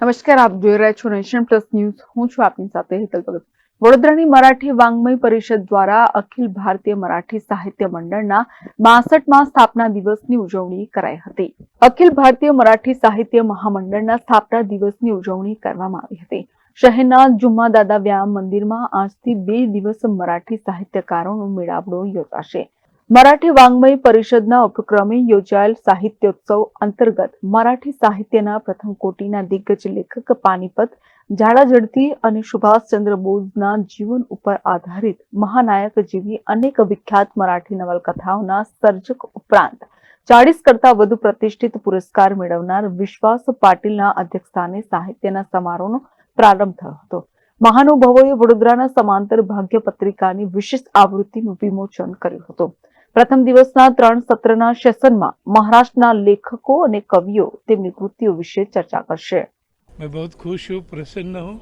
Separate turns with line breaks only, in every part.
નમસ્કાર, આપ જોઈ રહ્યા છો નેશન પ્લસ ન્યૂઝ. હું છું આપની સાથે હેતલ ભગત. વડોદરાની મરાઠી વાંગ્મય પરિષદ દ્વારા અખિલ ભારતીય મરાઠી સાહિત્ય મંડળના 62મા સ્થાપના દિવસની ઉજવણી કરાઈ હતી. અખિલ ભારતીય મરાઠી સાહિત્ય મહામંડળના સ્થાપના દિવસની ઉજવણી કરવામાં આવી હતી. શહેરના જુમ્મા દાદા વ્યાયામ મંદિરમાં આજથી 2 દિવસ મરાઠી સાહિત્યકારોનો મેળાવડો યોજાશે. મરાઠી વાંગ્મય પરિષદના ઉપક્રમે યોજાયેલ સાહિત્યોત્સવ અંતર્ગત મરાઠી સાહિત્યના પ્રથમ કોટીના દિગ્ગજ લેખક પાનીપત, ઝાડા ઝડતી અને સુભાષચંદ્ર બોઝના જીવન ઉપર આધારિત મહાનાયક જેવી અનેક વિખ્યાત મરાઠી નવલકથાઓના સર્જક ઉપરાંત 40 કરતા વધુ પ્રતિષ્ઠિત પુરસ્કાર મેળવનાર વિશ્વાસ પાટીલના અધ્યક્ષસ્થાને સાહિત્યના સમારોહનો પ્રારંભ થયો હતો. મહાનુભાવોએ વડોદરાના સમાંતર ભાગ્ય પત્રિકાની વિશિષ્ટ આવૃત્તિનું વિમોચન કર્યું હતું. પ્રથમ દિવસના 3 સત્રના સેશનમાં મહારાષ્ટ્રના લેખકો અને કવિઓ તેમની કૃતિઓ વિશે ચર્ચા કરશે.
मैं बहुत खुश हूँ, प्रसन्न हूँ।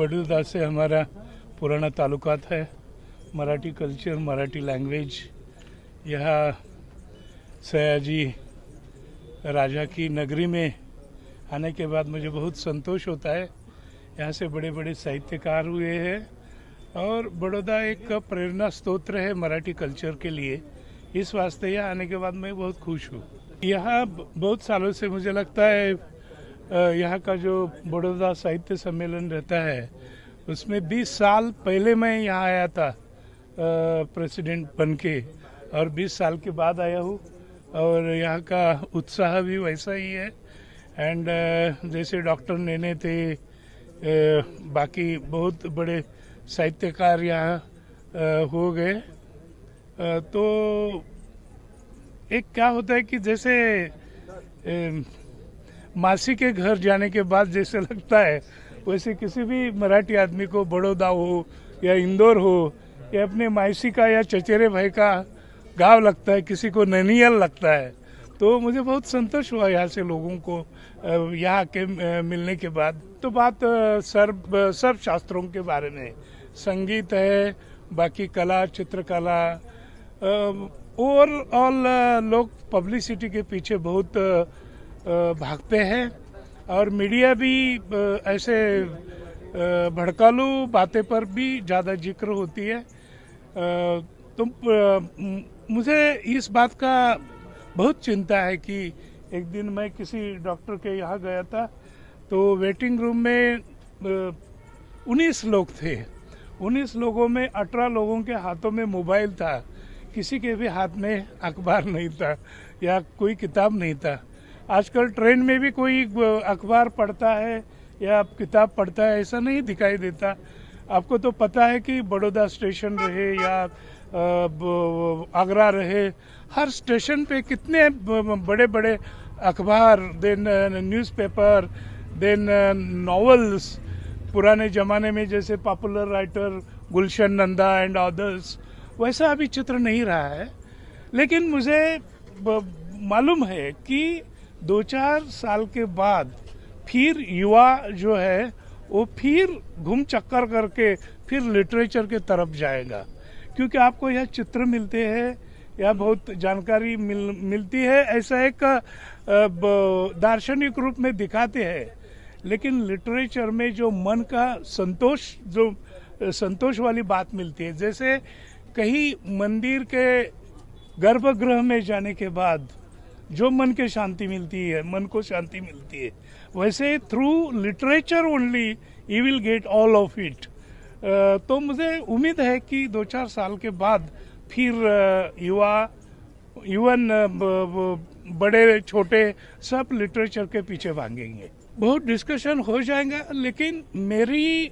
बड़ौदा से हमारा पुराना ताल्लुकात है। मराठी कल्चर, मराठी लैंग्वेज, यहाँ सयाजी राजा की नगरी में आने के बाद मुझे बहुत संतोष होता है। यहाँ से बड़े बड़े साहित्यकार हुए हैं और बड़ौदा एक प्रेरणा स्रोत है मराठी कल्चर के लिए। इस वास्ते यहाँ आने के बाद मैं बहुत खुश हूँ। यहाँ बहुत सालों से मुझे लगता है यहाँ का जो बड़ौदा साहित्य सम्मेलन रहता है उसमें 20 साल पहले मैं यहाँ आया था प्रेसिडेंट बन के, और 20 साल के बाद आया हूँ और यहाँ का उत्साह भी वैसा ही है। एंड जैसे डॉक्टर नेने थे, बाकी बहुत बड़े साहित्यकार यहाँ हो गए, तो एक क्या होता है कि जैसे मासी के घर जाने के बाद जैसे लगता है, वैसे किसी भी मराठी आदमी को बड़ौदा हो या इंदौर हो या अपने मासी का या चचेरे भाई का गांव लगता है, किसी को नैनीताल लगता है। तो मुझे बहुत संतोष हुआ यहाँ से लोगों को यहाँ के मिलने के बाद। तो बात सर्व शास्त्रों के बारे में, संगीत है, बाकी कला, चित्रकला, ओवरऑल लोग पब्लिसिटी के पीछे बहुत भागते हैं और मीडिया भी ऐसे भड़कालू बातें पर भी ज़्यादा जिक्र होती है। तो मुझे इस बात का बहुत चिंता है कि एक दिन मैं किसी डॉक्टर के यहाँ गया था, तो वेटिंग रूम में 19 लोग थे। 19 लोगों में 18 लोगों के हाथों में मोबाइल था, किसी के भी हाथ में अखबार नहीं था या कोई किताब नहीं था। आजकल ट्रेन में भी कोई अखबार पढ़ता है या किताब पढ़ता है ऐसा नहीं दिखाई देता। आपको तो पता है कि बड़ौदा स्टेशन रहे या आगरा रहे, हर स्टेशन पे कितने बड़े बड़े अखबार, देन न्यूज़पेपर, देन नॉवेल्स, पुराने ज़माने में जैसे popular writer Gulshan Nanda and others, वैसा अभी चित्र नहीं रहा है। लेकिन मुझे मालूम है कि 2-4 साल के बाद फिर युवा जो है वो फिर घूम चक्कर करके फिर लिटरेचर के तरफ जाएगा, क्योंकि आपको यह चित्र मिलते हैं या बहुत जानकारी मिलती है, ऐसा एक दार्शनिक रूप में दिखाते हैं। लेकिन लिटरेचर में जो मन का संतोष वाली बात मिलती है, जैसे कहीं मंदिर के गर्भगृह में जाने के बाद जो मन के शांति मिलती है, मन को शांति मिलती है, वैसे through literature only you will get all of it. तो मुझे उम्मीद है कि 2-4 साल के बाद फिर युवा, इवन बड़े छोटे सब लिटरेचर के पीछे भागेंगे। बहुत डिस्कशन हो जाएगा, लेकिन मेरी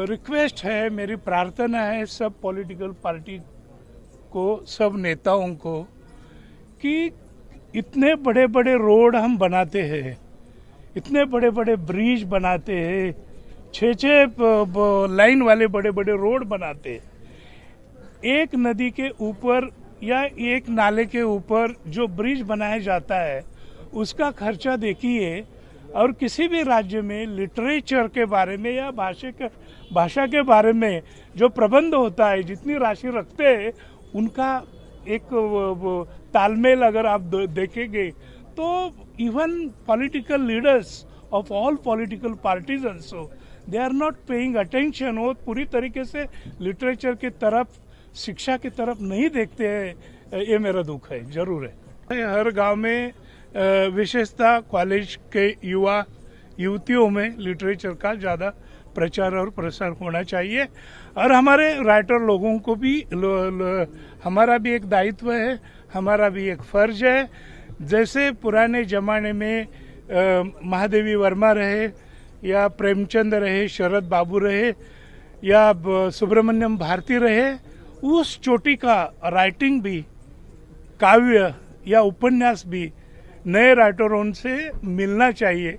रिक्वेस्ट है, मेरी प्रार्थना है सब पॉलिटिकल पार्टी को, सब नेताओं को, कि इतने बड़े बड़े रोड हम बनाते हैं, इतने बड़े बड़े ब्रिज बनाते हैं, 6 लाइन वाले बड़े बड़े रोड बनाते हैं, एक नदी के ऊपर या एक नाले के ऊपर जो ब्रिज बनाया जाता है उसका खर्चा देखिए, और किसी भी राज्य में लिटरेचर के बारे में या भाषा के बारे में जो प्रबंध होता है, जितनी राशि रखते हैं, उनका एक तालमेल अगर आप देखेंगे तो even political leaders of all political parties also they are not paying attention. वो पूरी तरीके से लिटरेचर की तरफ, शिक्षा की तरफ नहीं देखते हैं। ये मेरा दुख है, जरूर है। हर गांव में विशेषतः कॉलेज के युवा युवतियों में लिटरेचर का ज़्यादा प्रचार और प्रसार होना चाहिए। और हमारे राइटर लोगों को भी हमारा भी एक दायित्व है, हमारा भी एक फर्ज है। जैसे पुराने जमाने में महादेवी वर्मा रहे या प्रेमचंद रहे, शरद बाबू रहे या सुब्रमण्यम भारती रहे, उस चोटी का राइटिंग भी, काव्य या उपन्यास भी नए राइटरों से मिलना चाहिए,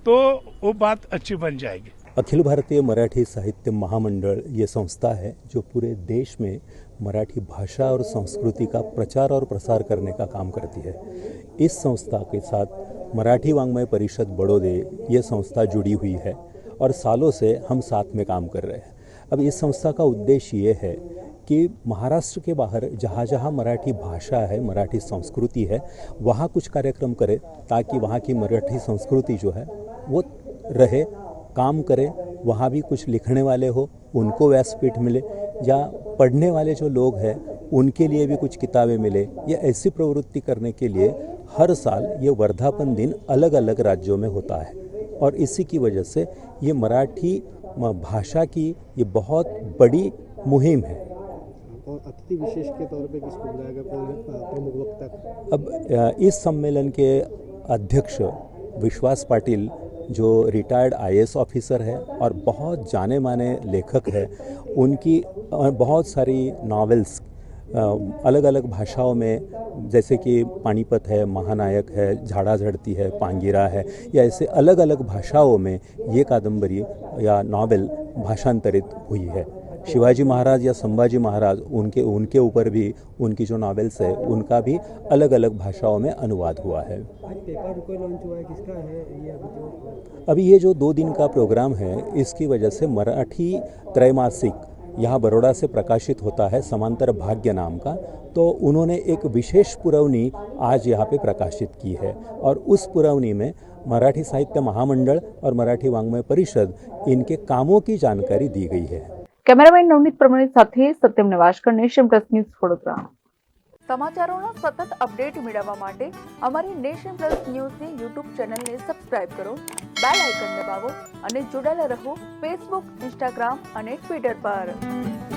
तो वो बात अच्छी बन जाएगी।
अखिल भारतीय मराठी साहित्य महामंडल ये संस्था है जो पूरे देश में मराठी भाषा और संस्कृति का प्रचार और प्रसार करने का काम करती है। इस संस्था के साथ मराठी वाङ्मय परिषद बड़ौदे ये संस्था जुड़ी हुई है और सालों से हम साथ में काम कर रहे हैं। अब इस संस्था का उद्देश्य ये है कि महाराष्ट्र के बाहर जहाँ जहाँ मराठी भाषा है, मराठी संस्कृति है, वहाँ कुछ कार्यक्रम करें ताकि वहाँ की मराठी संस्कृति जो है वो रहे, काम करें। वहाँ भी कुछ लिखने वाले हो, उनको व्यासपीठ मिले, या पढ़ने वाले जो लोग हैं उनके लिए भी कुछ किताबें मिले। ये ऐसी प्रवृत्ति करने के लिए हर साल ये वर्धापन दिन अलग अलग राज्यों में होता है और इसी की वजह से ये मराठी भाषा की ये बहुत बड़ी मुहिम है।
और अतिथि विशेष के तौर पे किसको बुलाया गया, कौन है प्रमुख वक्ता?
अब इस सम्मेलन के अध्यक्ष विश्वास पाटिल जो रिटायर्ड आईएएस ऑफिसर है और बहुत जाने माने लेखक है, उनकी बहुत सारी नॉवेल्स अलग अलग भाषाओं में, जैसे कि पानीपत है, महानायक है, झाड़ा झड़ती है, पांगिरा है, या ऐसे अलग अलग भाषाओं में ये कादंबरी या नॉवेल भाषांतरित हुई है। शिवाजी महाराज या संभाजी महाराज, उनके ऊपर भी उनकी जो नॉवेल्स है उनका भी अलग अलग भाषाओं में अनुवाद हुआ है।
आज पेपर कोई लॉन्च हुआ है, किसका है ये?
अभी ये जो 2 दिन का प्रोग्राम है, इसकी वजह से मराठी त्रैमासिक यहाँ बड़ौदा से प्रकाशित होता है, समांतर भाग्य नाम का, तो उन्होंने एक विशेष पुरवनी आज यहाँ पे प्रकाशित की है और उस पुरवनी में मराठी साहित्य महामंडल और मराठी वाङ्मय परिषद इनके कामों की जानकारी दी गई है।
કેમેરામેન નવનીત પ્રમાણિત સાથે સત્યમ નેવાશકર, નેશન પ્લસ ન્યૂઝ વડોદરા। સમાચારોના સતત અપડેટ મેળવવા માટે અમારી નેશન પ્લસ ન્યૂઝની યુટ્યુબ ચેનલને સબસ્ક્રાઇબ કરો, બેલ આઇકન દબાવો અને જોડાયેલા રહો ફેસબુક, ઇન્સ્ટાગ્રામ અને ટ્વિટર પર।